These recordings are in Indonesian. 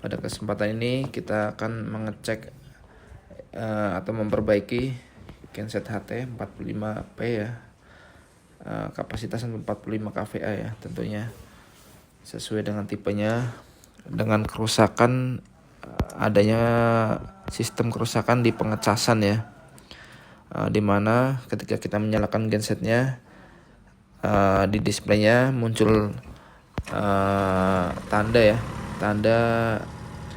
Pada kesempatan ini kita akan mengecek atau memperbaiki genset HT 45P ya, kapasitas 45 kVA ya, tentunya sesuai dengan tipenya, dengan kerusakan adanya sistem kerusakan di pengecasan ya, dimana ketika kita menyalakan gensetnya, di displaynya muncul tanda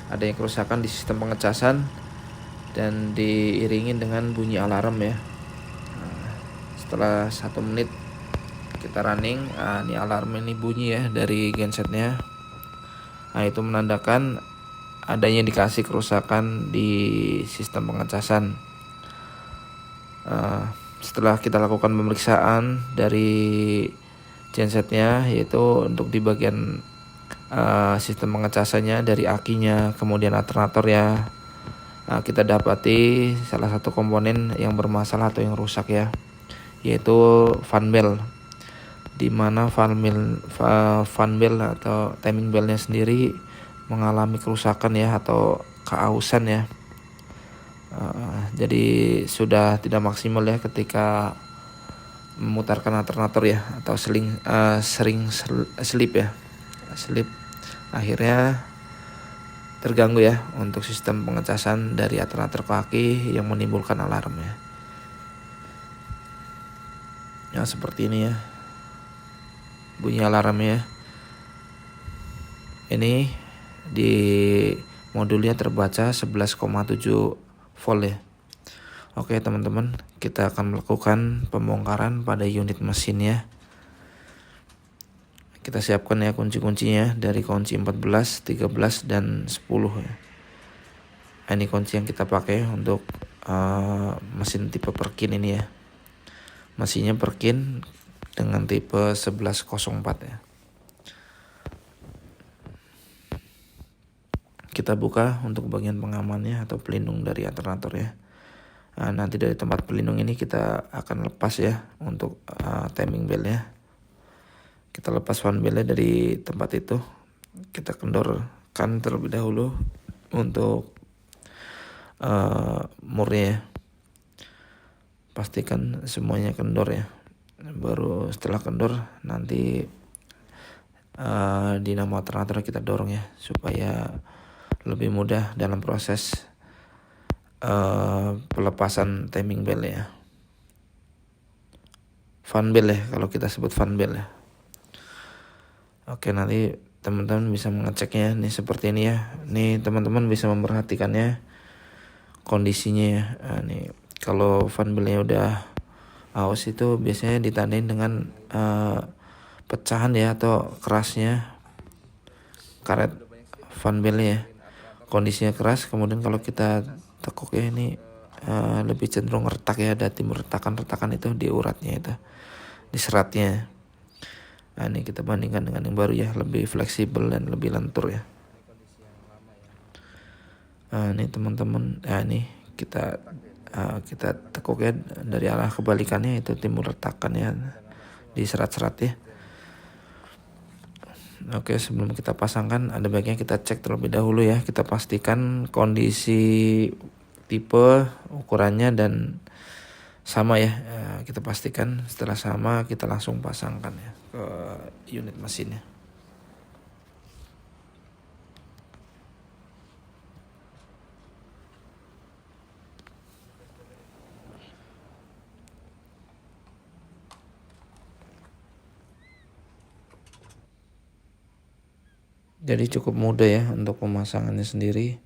adanya kerusakan di sistem pengecasan dan diiringi dengan bunyi alarm ya. Setelah 1 menit kita running, ini alarm ini bunyi ya dari gensetnya. Itu menandakan adanya indikasi kerusakan di sistem pengecasan. Setelah kita lakukan pemeriksaan dari gensetnya, yaitu untuk di bagian sistem pengecasannya dari akinya, kemudian alternator ya, kita dapati salah satu komponen yang bermasalah atau yang rusak ya, yaitu fan bell, di mana fan bell atau timing bellnya sendiri mengalami kerusakan ya atau keausan ya. Jadi sudah tidak maksimal ya ketika memutarkan alternator ya, atau sering slip ya, akhirnya terganggu ya untuk sistem pengecasan dari alternator ke aki yang menimbulkan alarm ya. Ya seperti ini ya bunyi alarmnya. Ini di modulnya terbaca 11,7 volt ya. Oke teman-teman, kita akan melakukan pembongkaran pada unit mesinnya. Kita siapkan ya kunci-kuncinya dari kunci 14, 13, dan 10 ya. Ini kunci yang kita pakai untuk mesin tipe Perkin ini ya. Mesinnya Perkin dengan tipe 1104 ya. Kita buka untuk bagian pengamannya atau pelindung dari alternator ya. Nanti dari tempat pelindung ini kita akan lepas ya untuk timing bellnya. Kita lepas fan bellnya dari tempat itu. Kita kendorkan terlebih dahulu untuk murnya ya. Pastikan semuanya kendor ya. Baru setelah kendor nanti dinamo alternator kita dorong ya, supaya lebih mudah dalam proses pelepasan timing bell ya, fan bell ya kalau kita sebut fan bell ya. Oke, nanti teman-teman bisa mengeceknya nih seperti ini ya. Nih teman-teman bisa memperhatikannya kondisinya ya. Nih kalau fan bellnya udah aus itu biasanya ditandain dengan pecahan ya atau kerasnya karet fan bellnya ya. Kondisinya keras, kemudian kalau kita tekuk ya ini lebih cenderung retak ya, ada timbul retakan-retakan itu di uratnya itu, di seratnya. Ini kita bandingkan dengan yang baru ya, lebih fleksibel dan lebih lentur ya. Ini teman-teman, ini kita tekuk ya dari arah kebalikannya, itu timbul retakan ya di serat-serat ya. Oke, sebelum kita pasangkan ada baiknya kita cek terlebih dahulu ya. Kita pastikan kondisi tipe, ukurannya dan sama ya. Kita pastikan setelah sama kita langsung pasangkan ya ke unit mesinnya. Jadi cukup mudah ya untuk pemasangannya sendiri.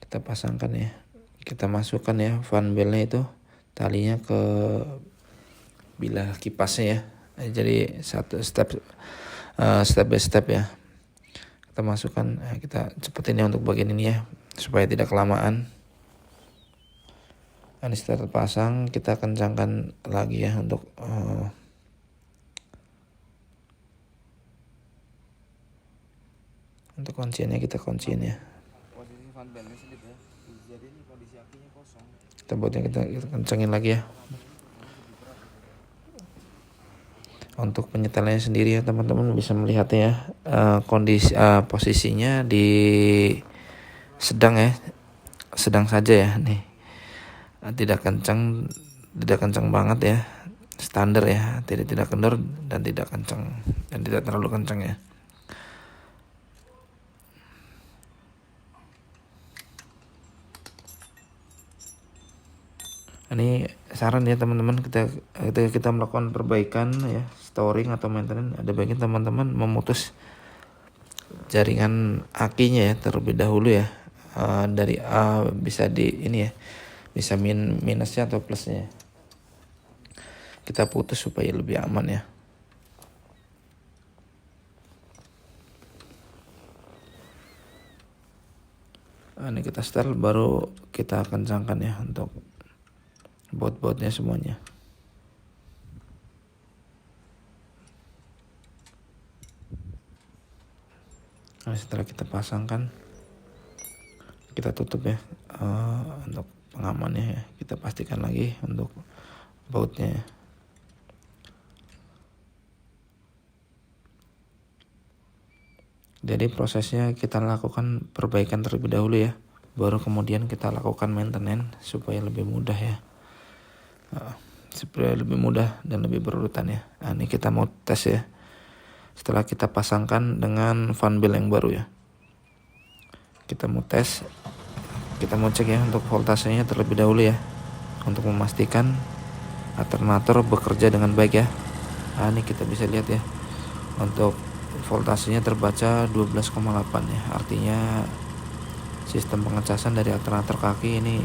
Kita pasangkan ya. Kita masukkan ya fan bellnya itu, talinya ke bilah kipasnya ya. Jadi satu step by step ya. Kita masukkan, kita cepetin ya untuk bagian ini ya supaya tidak kelamaan. Ini setelah terpasang kita kencangkan lagi ya untuk kunciannya, kita kunciin ya. Kita buatnya kita kencangin lagi ya. untuk penyetelannya sendiri ya teman-teman bisa melihatnya kondisi posisinya di sedang ya, sedang saja ya nih. Tidak kencang banget ya, standar ya, tidak kendor dan tidak kencang dan tidak terlalu kencang ya. Ini saran ya teman-teman, ketika kita melakukan perbaikan ya, storing atau maintenance, ada baiknya teman-teman memutus jaringan akinya ya terlebih dahulu ya. Dari bisa di ini ya, bisa minusnya atau plusnya. Kita putus supaya lebih aman ya. Ini kita setel, baru kita kencangkan ya untuk baut-bautnya semuanya. Nah, setelah kita pasangkan, kita tutup ya untuk pengamannya ya. Kita pastikan lagi untuk bautnya ya. Jadi prosesnya kita lakukan perbaikan terlebih dahulu ya, baru kemudian kita lakukan maintenance supaya lebih mudah ya, supaya lebih mudah dan lebih berurutan ya. Nah, ini kita mau tes ya, setelah kita pasangkan dengan fan belt yang baru ya. Kita mau tes, kita mau cek ya untuk voltasenya terlebih dahulu ya, untuk memastikan alternator bekerja dengan baik ya. Nah, ini kita bisa lihat ya, untuk voltasenya terbaca 12,8 ya, artinya sistem pengecasan dari alternator kaki ini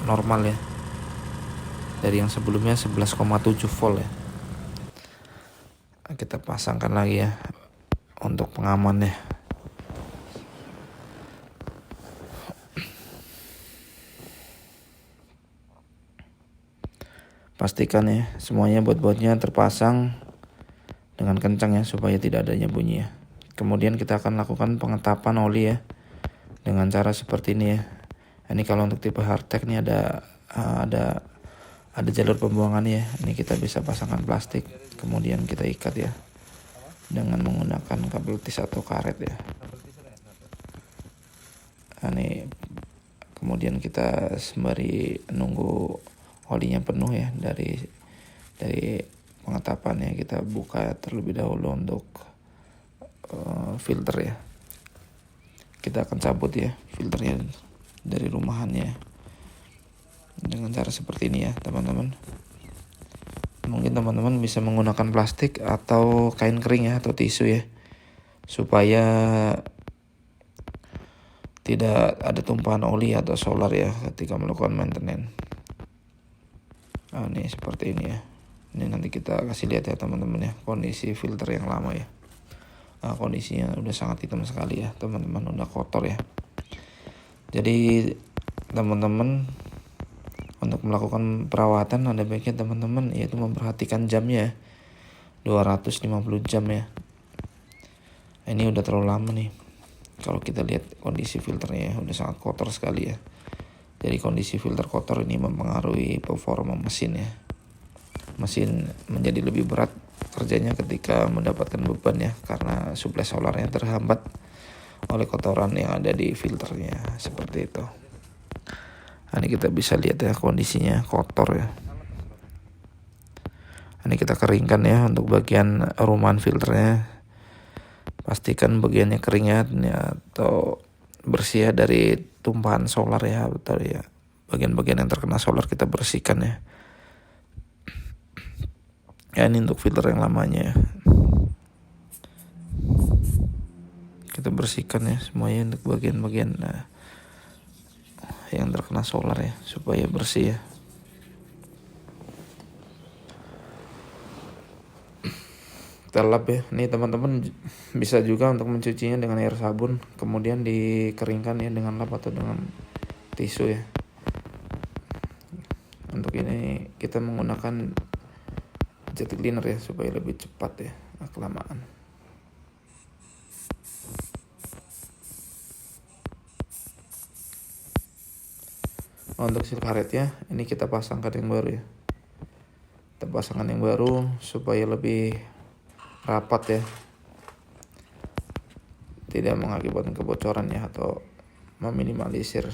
normal ya, dari yang sebelumnya 11,7 volt ya. Kita pasangkan lagi ya untuk pengamannya. Pastikan ya semuanya baut-bautnya terpasang dengan kencang ya, supaya tidak adanya bunyi ya. Kemudian kita akan lakukan pengetapan oli ya dengan cara seperti ini ya. Ini kalau untuk tipe hardtech nih ada jalur pembuangannya ya. Ini kita bisa pasangkan plastik, kemudian kita ikat ya dengan menggunakan kabel tis atau karet ya. Ini kemudian kita sembari nunggu olinya penuh ya, dari pengetapannya kita buka terlebih dahulu untuk filter ya. Kita akan cabut ya filternya dari rumahannya dengan cara seperti ini ya teman-teman. Mungkin teman-teman bisa menggunakan plastik atau kain kering ya, atau tisu ya, supaya tidak ada tumpahan oli atau solar ya ketika melakukan maintenance. Nah, ini seperti ini ya. Ini nanti kita kasih lihat ya teman-teman ya, kondisi filter yang lama ya. Nah, kondisinya udah sangat hitam sekali ya teman-teman, udah kotor ya. Jadi teman-teman untuk melakukan perawatan ada baiknya teman-teman yaitu memperhatikan jamnya 250 jam ya. Ini udah terlalu lama nih. Kalau kita lihat kondisi filternya ya, udah sangat kotor sekali ya. Jadi kondisi filter kotor ini mempengaruhi performa mesin ya. Mesin menjadi lebih berat kerjanya ketika mendapatkan beban ya, karena suplai solarnya terhambat oleh kotoran yang ada di filternya seperti itu. Nah, ini kita bisa lihat ya kondisinya kotor ya. Ini kita keringkan ya untuk bagian rumahan filternya. Pastikan bagiannya kering ya, atau bersih ya dari tumpahan solar ya, betul ya. Bagian-bagian yang terkena solar kita bersihkan ya. Ya, ini untuk filter yang lamanya ya. Kita bersihkan ya semuanya untuk bagian-bagian yang terkena solar ya, supaya bersih ya. Kita lap ya. Nih teman-teman bisa juga untuk mencucinya dengan air sabun, kemudian dikeringkan ya dengan lap atau dengan tisu ya. Untuk ini kita menggunakan jet cleaner ya, supaya lebih cepat ya, kelamaan. Untuk seal karetnya ini kita pasangkan yang baru ya. Kita pasangkan yang baru supaya lebih rapat ya, tidak mengakibatkan kebocoran ya, atau meminimalisir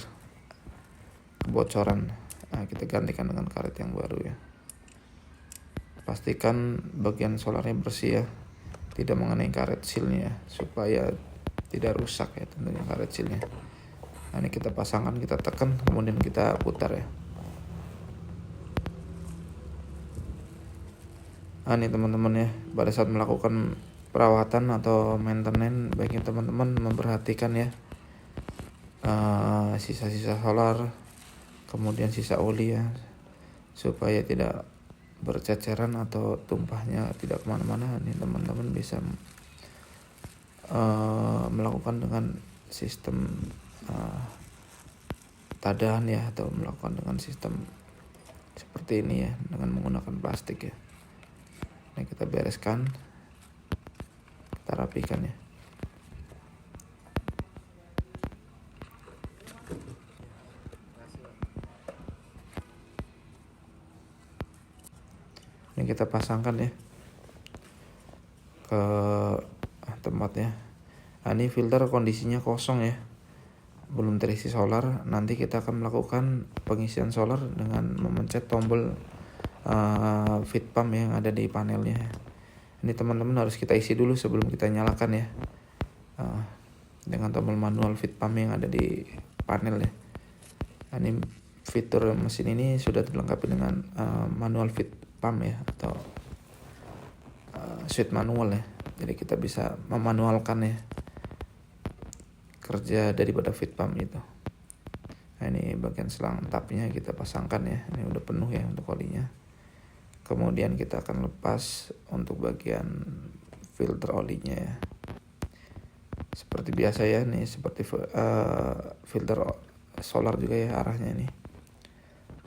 kebocoran. Nah, kita gantikan dengan karet yang baru ya. Pastikan bagian solarnya bersih ya, tidak mengenai karet sealnya ya, supaya tidak rusak ya tentunya karet sealnya. Nah, ini kita pasangkan, kita tekan, kemudian kita putar ya. Nah, ini teman-teman ya, pada saat melakukan perawatan atau maintenance, baiknya teman-teman memperhatikan ya sisa-sisa solar, kemudian sisa oli ya, supaya tidak berceceran atau tumpahnya tidak kemana-mana. Ini teman-teman bisa melakukan dengan sistem tadahan ya, atau melakukan dengan sistem seperti ini ya, dengan menggunakan plastik ya. Nah, kita bereskan, kita rapikan ya. Ini kita pasangkan ya ke tempatnya. Nah, ini filter kondisinya kosong ya, belum terisi solar. Nanti kita akan melakukan pengisian solar dengan memencet tombol feed pump yang ada di panelnya. Ini teman-teman harus kita isi dulu sebelum kita nyalakan ya, dengan tombol manual feed pump yang ada di panel ya. Nah, ini fitur mesin ini sudah dilengkapi dengan manual feed pump ya, atau switch manual ya. Jadi kita bisa memanualkan ya kerja daripada feed pump itu. Nah, ini bagian selang tapnya kita pasangkan ya. Ini udah penuh ya untuk olinya. Kemudian kita akan lepas untuk bagian filter olinya ya. Seperti biasa ya, nih seperti filter solar juga ya, arahnya ini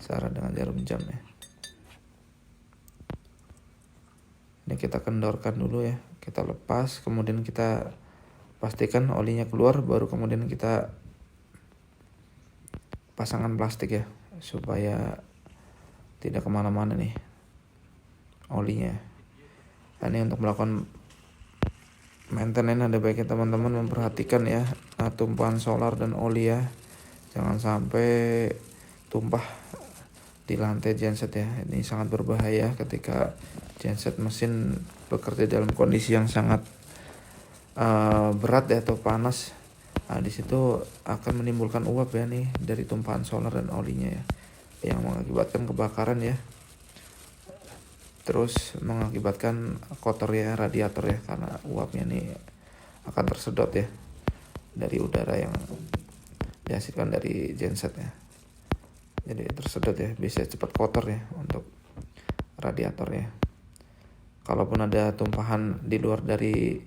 searah dengan jarum jam ya. Ini kita kendorkan dulu ya, kita lepas, kemudian kita pastikan olinya keluar, baru kemudian kita pasangkan plastik ya, supaya tidak kemana-mana nih olinya. Nah, ini untuk melakukan maintenance ada baiknya teman-teman memperhatikan ya tumpahan solar dan oli ya, jangan sampai tumpah di lantai genset ya. Ini sangat berbahaya ketika genset mesin bekerja dalam kondisi yang sangat berat ya, atau panas. Nah, di situ akan menimbulkan uap ya nih dari tumpahan solar dan olinya ya, yang mengakibatkan kebakaran ya, terus mengakibatkan kotor ya radiator ya, karena uapnya nih akan tersedot ya dari udara yang dihasilkan dari genset ya. Jadi tersedot ya, bisa cepat kotor ya untuk radiator ya. Kalaupun ada tumpahan di luar dari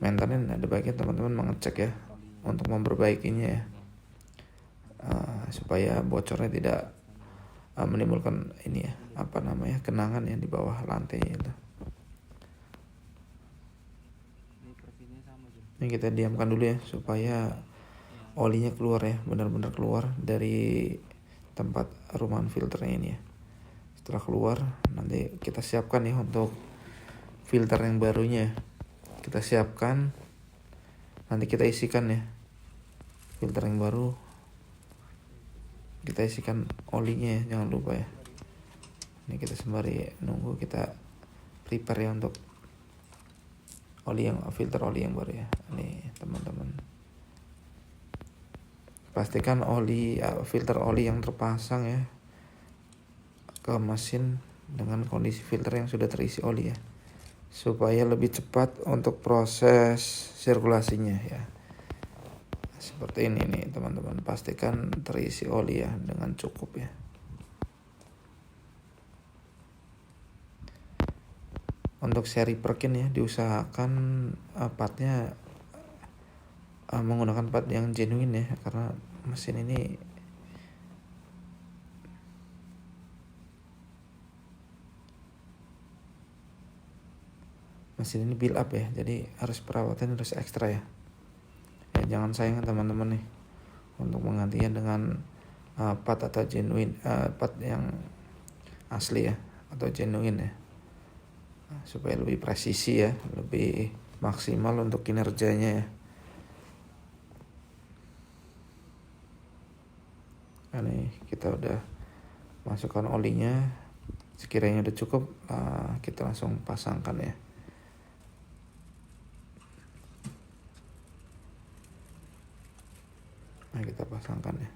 maintenance, ada baiknya teman-teman mengecek ya untuk memperbaikinya ya, supaya bocornya tidak menimbulkan ini ya, kenangan yang di bawah lantai itu. Ini kita diamkan dulu ya supaya olinya keluar ya, benar-benar keluar dari tempat rumahan filternya ini ya. Setelah keluar, nanti kita siapkan ya untuk filter yang barunya. Kita siapkan, nanti kita isikan ya filter yang baru, kita isikan olinya ya, jangan lupa ya. Ini kita sembari nunggu, kita prepare ya untuk filter oli yang baru ya. Ini teman-teman, pastikan filter oli yang terpasang ya ke mesin dengan kondisi filter yang sudah terisi oli ya, supaya lebih cepat untuk proses sirkulasinya ya. Seperti ini nih teman-teman, pastikan terisi oli ya dengan cukup ya. Untuk seri Perkin ya, diusahakan partnya menggunakan part yang genuine ya, karena mesin ini build up ya, jadi harus perawatan harus ekstra ya. Jangan sayang teman-teman nih untuk menggantinya dengan part atau genuine part yang asli ya, atau genuine ya, supaya lebih presisi ya, lebih maksimal untuk kinerjanya ya. Ini kita udah masukkan olinya, sekiranya udah cukup kita langsung pasangkan ya. Nah, kita pasangkan ya.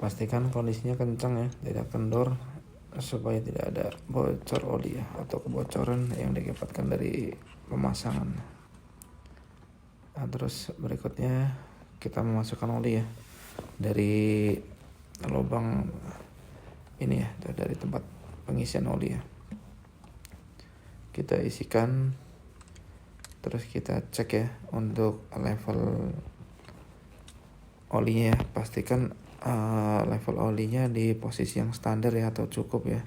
Pastikan kondisinya kencang ya, tidak kendor, supaya tidak ada bocor oli ya, atau kebocoran yang dikibatkan dari pemasangan. Nah, terus berikutnya kita memasukkan oli ya dari lubang ini ya, dari tempat pengisian oli ya. Kita isikan, terus kita cek ya untuk level olinya ya. Pastikan level olinya di posisi yang standar ya, atau cukup ya.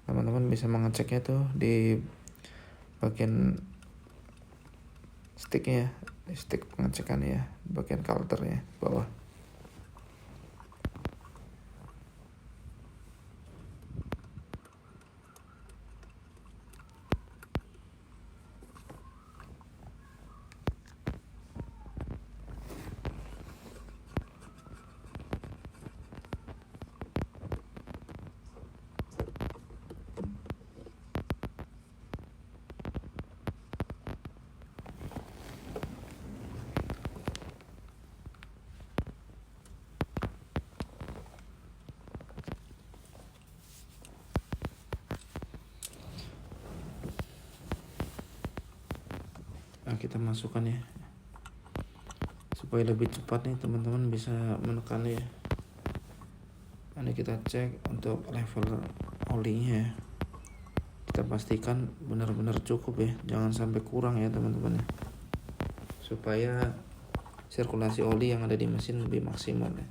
Teman-teman bisa mengeceknya tuh di bagian sticknya ya, stick pengecekannya ya, bagian coulternya bawah. Nah, kita masukkan ya, supaya lebih cepat nih teman-teman bisa menekannya ya. Ini kita cek untuk level olinya ya. Kita pastikan benar-benar cukup ya, jangan sampai kurang ya teman-teman ya, supaya sirkulasi oli yang ada di mesin lebih maksimal ya.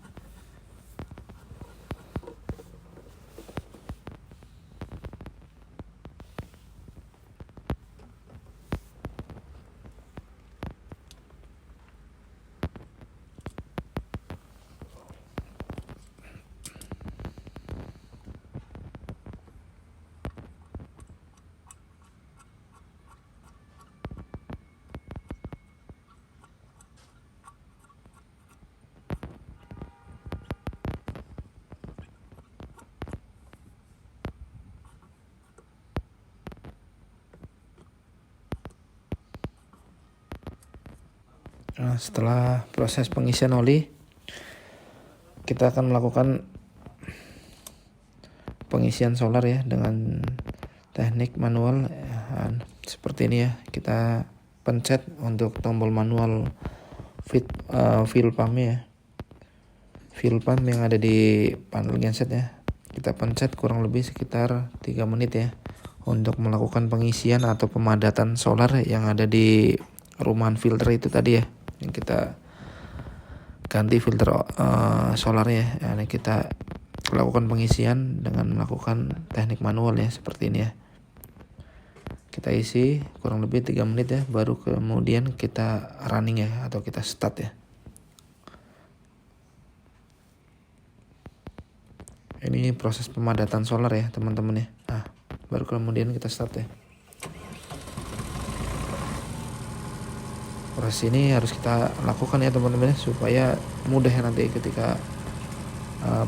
Nah, setelah proses pengisian oli, kita akan melakukan pengisian solar ya dengan teknik manual ya, seperti ini ya. Kita pencet untuk tombol manual fuel pump ya, fuel pump yang ada di panel genset ya. Kita pencet kurang lebih sekitar 3 menit ya, untuk melakukan pengisian atau pemadatan solar yang ada di rumahan filter itu tadi ya, yang kita ganti filter solarnya ya. Nah, kita lakukan pengisian dengan melakukan teknik manual ya, seperti ini ya. Kita isi kurang lebih 3 menit ya, baru kemudian kita running ya, atau kita start ya. Ini proses pemadatan solar ya teman-teman ya. Nah, baru kemudian kita start ya. Proses ini harus kita lakukan ya teman-teman ya, supaya mudah ya nanti ketika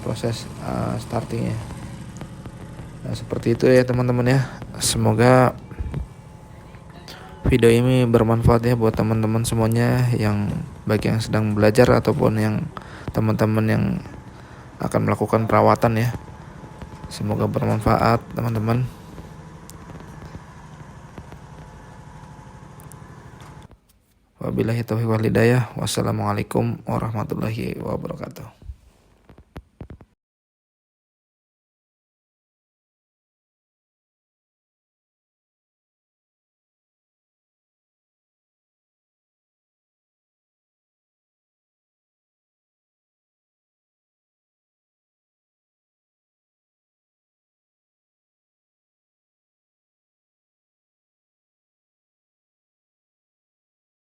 proses startingnya. Nah, seperti itu ya teman-teman ya. Semoga video ini bermanfaat ya buat teman-teman semuanya, yang baik yang sedang belajar ataupun yang teman-teman yang akan melakukan perawatan ya. Semoga bermanfaat teman-teman. Wabillahi taufiq wal hidayah. Wassalamualaikum warahmatullahi wabarakatuh.